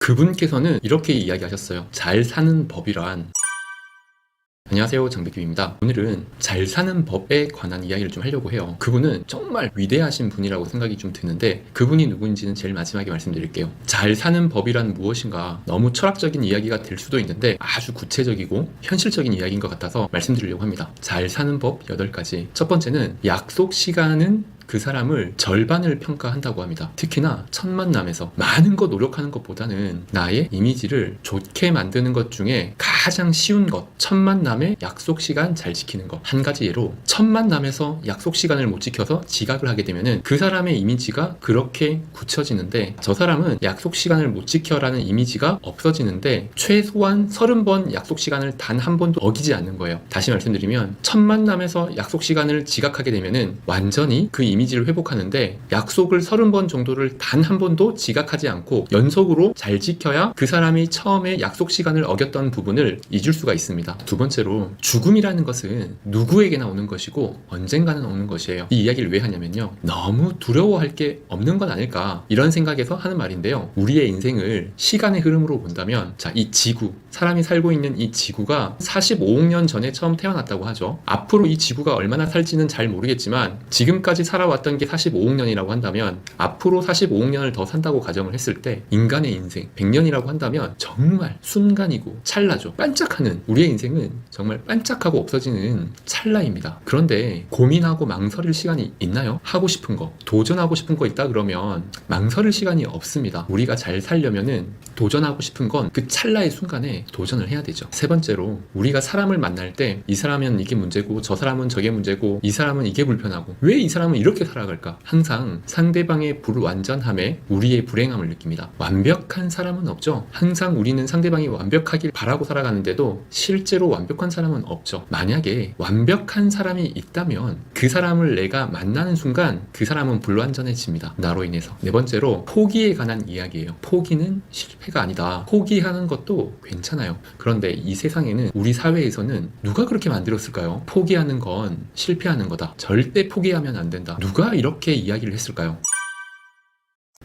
그분께서는 이렇게 이야기하셨어요. 잘 사는 법이란. 안녕하세요, 장백규입니다. 오늘은 잘 사는 법에 관한 이야기를 좀 하려고 해요. 그분은 정말 위대하신 분이라고 생각이 좀 드는데 그분이 누구인지는 제일 마지막에 말씀드릴게요. 잘 사는 법이란 무엇인가, 너무 철학적인 이야기가 될 수도 있는데 아주 구체적이고 현실적인 이야기인 것 같아서 말씀드리려고 합니다. 잘 사는 법 8가지. 첫 번째는 약속 시간은 그 사람을 절반을 평가한다고 합니다. 특히나 첫 만남에서 많은 거 노력하는 것보다는 나의 이미지를 좋게 만드는 것 중에 가장 쉬운 것, 첫 만남에 약속 시간 잘 지키는 것. 한 가지 예로 첫 만남에서 약속 시간을 못 지켜서 지각을 하게 되면은 그 사람의 이미지가 그렇게 굳혀지는데, 저 사람은 약속 시간을 못 지켜라는 이미지가 없어지는데 최소한 30번 약속 시간을 단 한 번도 어기지 않는 거예요. 다시 말씀드리면 첫 만남에서 약속 시간을 지각하게 되면은 완전히 그 이미지를 회복하는데, 약속을 30번 정도를 단 한 번도 지각하지 않고 연속으로 잘 지켜야 그 사람이 처음에 약속 시간을 어겼던 부분을 잊을 수가 있습니다. 두 번째로, 죽음이라는 것은 누구에게나 오는 것이고 언젠가는 오는 것이에요. 이 이야기를 왜 하냐면요, 너무 두려워할 게 없는 건 아닐까 이런 생각에서 하는 말인데요, 우리의 인생을 시간의 흐름으로 본다면, 자, 이 지구, 사람이 살고 있는 이 지구가 45억 년 전에 처음 태어났다고 하죠. 앞으로 이 지구가 얼마나 살지는 잘 모르겠지만 지금까지 살아왔던 게 45억 년이라고 한다면 앞으로 45억 년을 더 산다고 가정을 했을 때 인간의 인생 100년이라고 한다면 정말 순간이고 찰나죠. 반짝하는, 우리의 인생은 정말 반짝하고 없어지는 찰나입니다. 그런데 고민하고 망설일 시간이 있나요? 하고 싶은 거, 도전하고 싶은 거 있다 그러면 망설일 시간이 없습니다. 우리가 잘 살려면은 도전하고 싶은 건 그 찰나의 순간에 도전을 해야 되죠. 세 번째로, 우리가 사람을 만날 때 이 사람은 이게 문제고 저 사람은 저게 문제고 이 사람은 이게 불편하고 왜 이 사람은 이렇게 살아갈까? 항상 상대방의 불완전함에 우리의 불행함을 느낍니다. 완벽한 사람은 없죠. 항상 우리는 상대방이 완벽하길 바라고 살아가는데도 실제로 완벽한 사람은 없죠. 만약에 완벽한 사람이 있다면 그 사람을 내가 만나는 순간 그 사람은 불완전해집니다. 나로 인해서. 네 번째로, 포기에 관한 이야기예요. 포기는 실패가 아니다. 포기하는 것도 괜찮아요. 그런데 이 세상에는, 우리 사회에서는 누가 그렇게 만들었을까요? 포기하는 건 실패하는 거다. 절대 포기하면 안 된다. 누가 이렇게 이야기를 했을까요?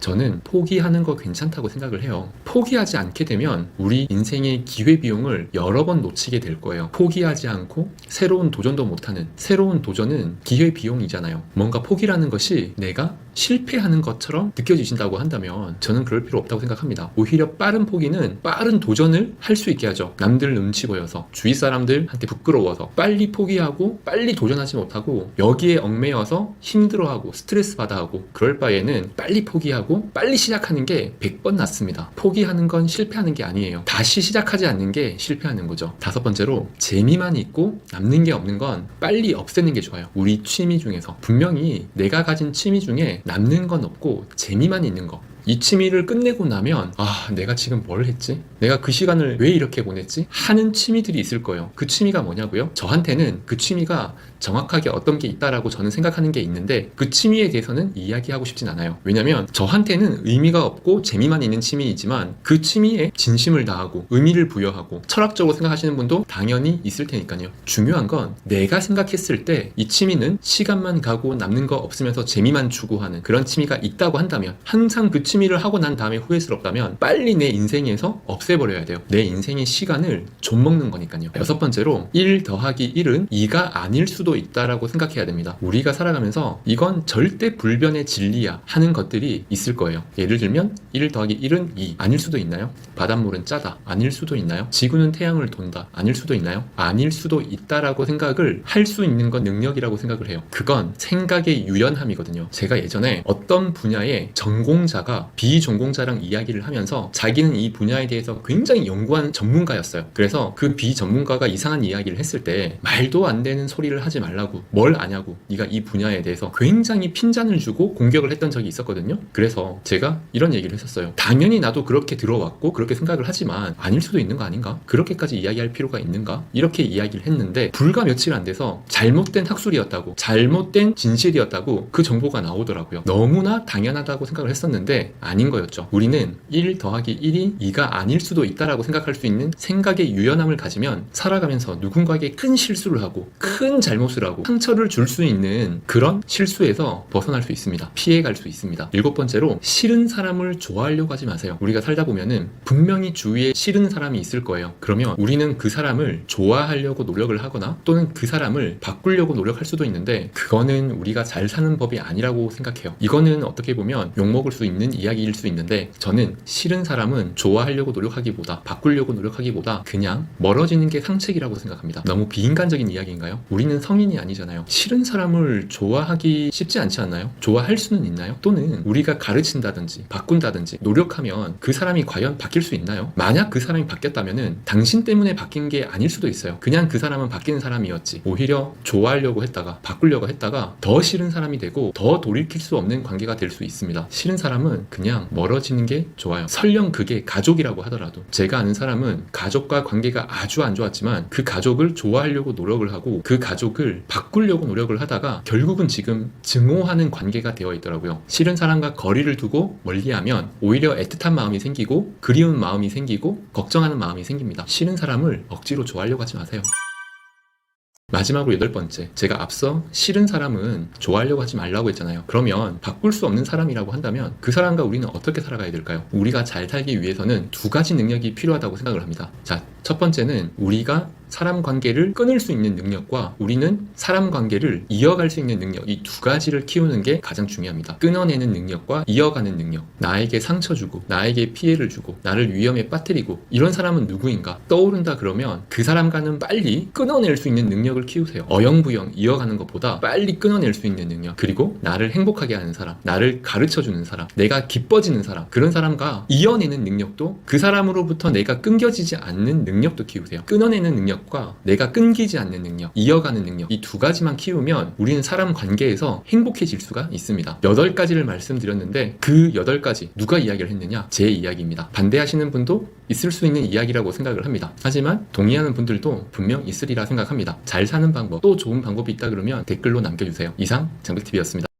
저는 포기하는 거 괜찮다고 생각을 해요. 포기하지 않게 되면 우리 인생의 기회비용을 여러 번 놓치게 될 거예요. 포기하지 않고 새로운 도전도 못하는, 새로운 도전은 기회비용이잖아요. 뭔가 포기라는 것이 내가 실패하는 것처럼 느껴지신다고 한다면 저는 그럴 필요 없다고 생각합니다. 오히려 빠른 포기는 빠른 도전을 할 수 있게 하죠. 남들 눈치 보여서, 주위 사람들한테 부끄러워서 빨리 포기하고 빨리 도전하지 못하고 여기에 얽매여서 힘들어하고 스트레스 받아하고 그럴 바에는 빨리 포기하고 빨리 시작하는 게 100번 낫습니다. 포기하는 건 실패하는 게 아니에요. 다시 시작하지 않는 게 실패하는 거죠. 다섯 번째로, 재미만 있고 남는 게 없는 건 빨리 없애는 게 좋아요. 우리 취미 중에서 분명히 내가 가진 취미 중에 남는 건 없고 재미만 있는 거, 이 취미를 끝내고 나면 내가 지금 뭘 했지? 내가 그 시간을 왜 이렇게 보냈지? 하는 취미들이 있을 거예요. 그 취미가 뭐냐고요? 저한테는 그 취미가 정확하게 어떤 게 있다라고 저는 생각하는 게 있는데 그 취미에 대해서는 이야기하고 싶진 않아요. 왜냐면 저한테는 의미가 없고 재미만 있는 취미이지만 그 취미에 진심을 다하고 의미를 부여하고 철학적으로 생각하시는 분도 당연히 있을 테니까요. 중요한 건 내가 생각했을 때 이 취미는 시간만 가고 남는 거 없으면서 재미만 추구하는 그런 취미가 있다고 한다면, 항상 그 취미를 하고 난 다음에 후회스럽다면 빨리 내 인생에서 없애버려야 돼요. 내 인생의 시간을 좀먹는 거니까요. 여섯 번째로, 1 더하기 1은 2가 아닐 수도 있다라고 생각해야 됩니다. 우리가 살아가면서 이건 절대 불변의 진리야 하는 것들이 있을 거예요. 예를 들면 1 더하기 1은 2 아닐 수도 있나요? 바닷물은 짜다 아닐 수도 있나요? 지구는 태양을 돈다 아닐 수도 있나요? 아닐 수도 있다라고 생각을 할 수 있는 건 능력이라고 생각을 해요. 그건 생각의 유연함이거든요. 제가 예전에 어떤 분야의 전공자가 비전공자랑 이야기를 하면서 자기는 이 분야에 대해서 굉장히 연구한 전문가였어요. 그래서 그 비전문가가 이상한 이야기를 했을 때 말도 안 되는 소리를 하지 말라고, 뭘 아냐고, 네가 이 분야에 대해서 굉장히 핀잔을 주고 공격을 했던 적이 있었거든요. 그래서 제가 이런 얘기를 했었어요. 당연히 나도 그렇게 들어왔고 그렇게 생각을 하지만 아닐 수도 있는 거 아닌가? 그렇게까지 이야기할 필요가 있는가? 이렇게 이야기를 했는데 불과 며칠 안 돼서 잘못된 학술이었다고, 잘못된 진실이었다고 그 정보가 나오더라고요. 너무나 당연하다고 생각을 했었는데 아닌 거였죠. 우리는 1 더하기 더하기 1이 2가 아닐 수도 있다라고 생각할 수 있는 생각의 유연함을 가지면 살아가면서 누군가에게 큰 실수를 하고 큰 잘못을 하고 상처를 줄 수 있는 그런 실수에서 벗어날 수 있습니다. 피해갈 수 있습니다. 7번째로 싫은 사람을 좋아하려고 하지 마세요. 우리가 살다 보면은 분명히 주위에 싫은 사람이 있을 거예요. 그러면 우리는 그 사람을 좋아하려고 노력을 하거나 또는 그 사람을 바꾸려고 노력할 수도 있는데 그거는 우리가 잘 사는 법이 아니라고 생각해요. 이거는 어떻게 보면 욕먹을 수 있는 이야기일 수 있는데 저는 싫은 사람은 좋아하려고 노력하기보다 바꾸려고 노력하기보다 그냥 멀어지는 게 상책이라고 생각합니다. 너무 비인간적인 이야기인가요? 우리는 성인이 아니잖아요. 싫은 사람을 좋아하기 쉽지 않지 않나요? 좋아할 수는 있나요? 또는 우리가 가르친다든지 바꾼다든지 노력하면 그 사람이 과연 바뀔 수 있나요? 만약 그 사람이 바뀌었다면은 당신 때문에 바뀐 게 아닐 수도 있어요. 그냥 그 사람은 바뀌는 사람이었지. 오히려 좋아하려고 했다가 바꾸려고 했다가 더 싫은 사람이 되고 더 돌이킬 수 없는 관계가 될 수 있습니다. 싫은 사람은 그냥 멀어지는 게 좋아요. 설령 그게 가족이라고 하더라도 제가 아는 사람은 가족과 관계가 아주 안 좋았지만 그 가족을 좋아하려고 노력을 하고 그 가족을 바꾸려고 노력을 하다가 결국은 지금 증오하는 관계가 되어 있더라고요. 싫은 사람과 거리를 두고 멀리하면 오히려 애틋한 마음이 생기고 그리운 마음이 생기고 걱정하는 마음이 생깁니다. 싫은 사람을 억지로 좋아하려고 하지 마세요. 마지막으로 8번째, 제가 앞서 싫은 사람은 좋아하려고 하지 말라고 했잖아요. 그러면 바꿀 수 없는 사람이라고 한다면 그 사람과 우리는 어떻게 살아가야 될까요? 우리가 잘 살기 위해서는 2가지 능력이 필요하다고 생각을 합니다. 자, 첫 번째는 우리가 사람 관계를 끊을 수 있는 능력과 우리는 사람 관계를 이어갈 수 있는 능력, 이 2가지를 키우는 게 가장 중요합니다. 끊어내는 능력과 이어가는 능력. 나에게 상처 주고 나에게 피해를 주고 나를 위험에 빠뜨리고 이런 사람은 누구인가 떠오른다 그러면 그 사람과는 빨리 끊어낼 수 있는 능력을 키우세요. 어영부영 이어가는 것보다 빨리 끊어낼 수 있는 능력, 그리고 나를 행복하게 하는 사람, 나를 가르쳐주는 사람, 내가 기뻐지는 사람, 그런 사람과 이어내는 능력도 그 사람으로부터 내가 끊겨지지 않는 능력도 키우세요. 끊어내는 능력과 내가 끊기지 않는 능력, 이어가는 능력, 이 2가지만 키우면 우리는 사람 관계에서 행복해질 수가 있습니다. 8가지를 말씀드렸는데 그 8가지 누가 이야기를 했느냐? 제 이야기입니다. 반대하시는 분도 있을 수 있는 이야기라고 생각을 합니다. 하지만 동의하는 분들도 분명 있으리라 생각합니다. 잘 사는 방법, 또 좋은 방법이 있다 그러면 댓글로 남겨주세요. 이상 장백TV였습니다.